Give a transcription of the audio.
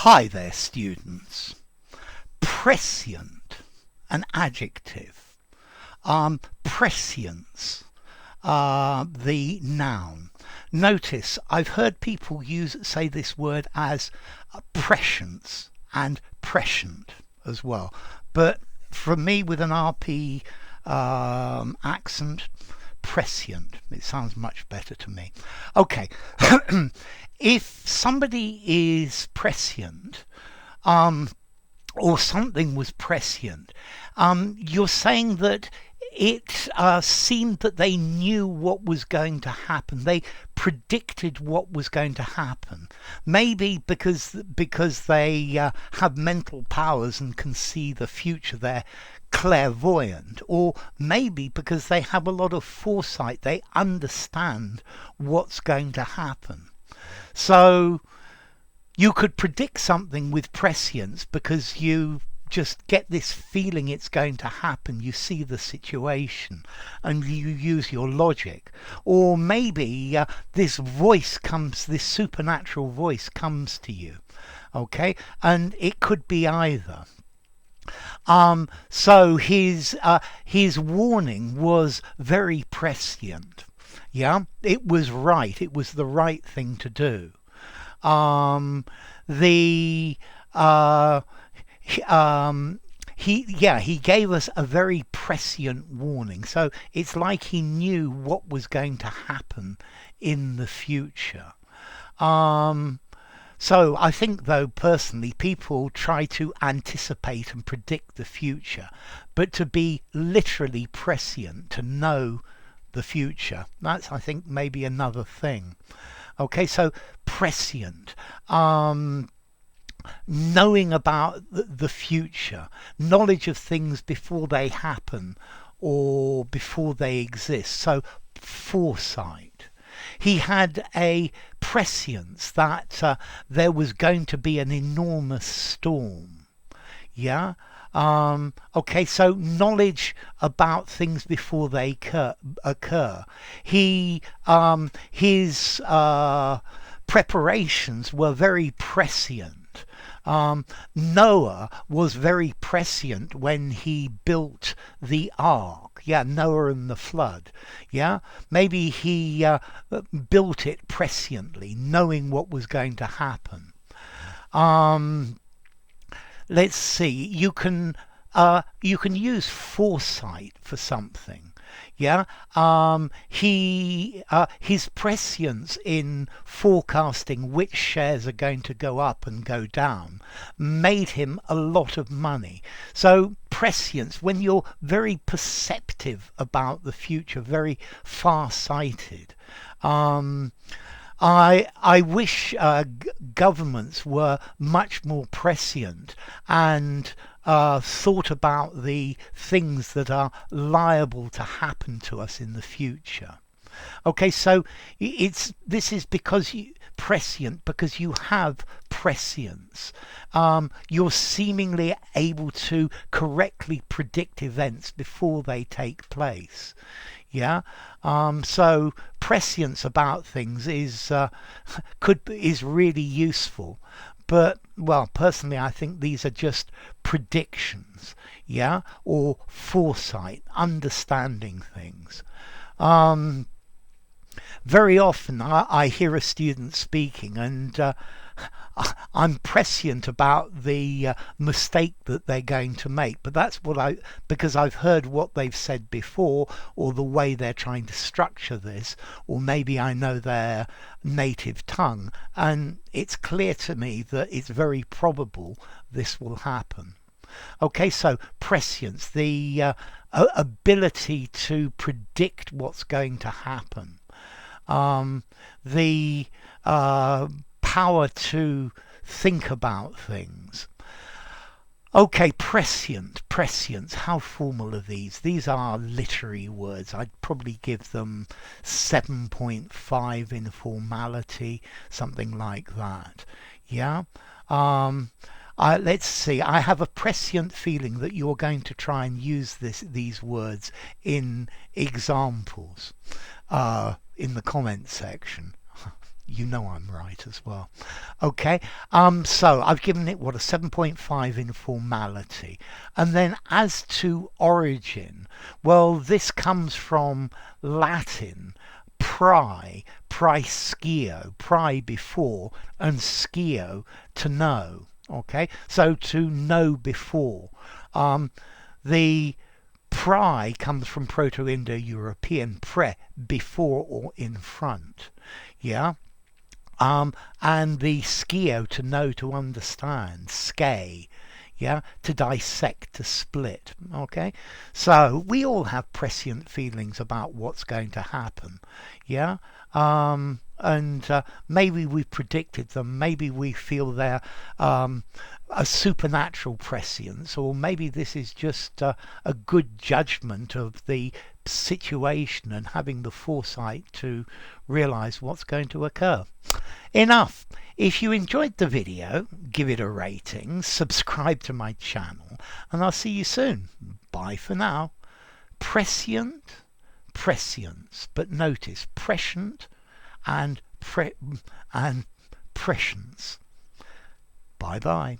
Hi there, students. Prescient, an adjective. Prescience, the noun. Notice I've heard people say this word as prescience and prescient as well. But for me, with an RP accent, prescient. It sounds much better to me. Okay. If somebody is prescient, or something was prescient, you're saying that it seemed that they knew what was going to happen. They predicted what was going to happen. Maybe because they have mental powers and can see the future. They're clairvoyant, or maybe because they have a lot of foresight. They understand what's going to happen. So you could predict something with prescience because you just get this feeling it's going to happen. You see the situation and you use your logic. Or maybe this supernatural voice comes to you. Okay? And it could be either. So his warning was very prescient. Yeah, it was right. It was the right thing to do. He gave us a very prescient warning. So it's like he knew what was going to happen in the future. So I think, though, personally, people try to anticipate and predict the future, but to be literally prescient, to know the future, that's, I think, maybe another thing. Okay, so prescient, knowing about the future, knowledge of things before they happen or before they exist. So foresight. He had a prescience that there was going to be an enormous storm. Yeah. Okay, so knowledge about things before they occur. His preparations were very prescient. Noah was very prescient when he built the ark. Yeah, Noah and the flood. Yeah, maybe he built it presciently, knowing what was going to happen. Let's see. You can use foresight for something. Yeah, his prescience in forecasting which shares are going to go up and go down made him a lot of money. So prescience, when you're very perceptive about the future, very far-sighted. I wish governments were much more prescient and thought about the things that are liable to happen to us in the future. Okay, so this is prescient because you have prescience. You're seemingly able to correctly predict events before they take place. Yeah, so prescience about things is really useful. But, well, personally, I think these are just predictions, yeah, or foresight, understanding things. Very often I hear a student speaking and I'm prescient about the mistake that they're going to make, but that's because I've heard what they've said before, or the way they're trying to structure this, or maybe I know their native tongue, and it's clear to me that it's very probable this will happen. Okay, so prescience, the ability to predict what's going to happen. The power to think about things. Okay, prescience, how formal are these? These are literary words. I'd probably give them 7.5 in formality, something like that. Yeah? Let's see, I have a prescient feeling that you're going to try and use these words in examples in the comments section. You know I'm right as well. Okay, so I've given it what, a 7.5 in formality. And then as to origin, well, this comes from Latin praescio, before, and scio, to know. Okay, so to know before. The comes from Proto-Indo-European before or in front. Yeah. And the scio, to know, to understand, ske, yeah, to dissect, to split. Okay, so we all have prescient feelings about what's going to happen. Yeah, and maybe we predicted them. Maybe we feel they're a supernatural prescience, or maybe this is just a good judgment of the situation and having the foresight to realize what's going to occur. Enough. If you enjoyed the video, give it a rating, subscribe to my channel, and I'll see you soon. Bye for now. Prescient, prescience, but notice prescient and prescience. Bye bye.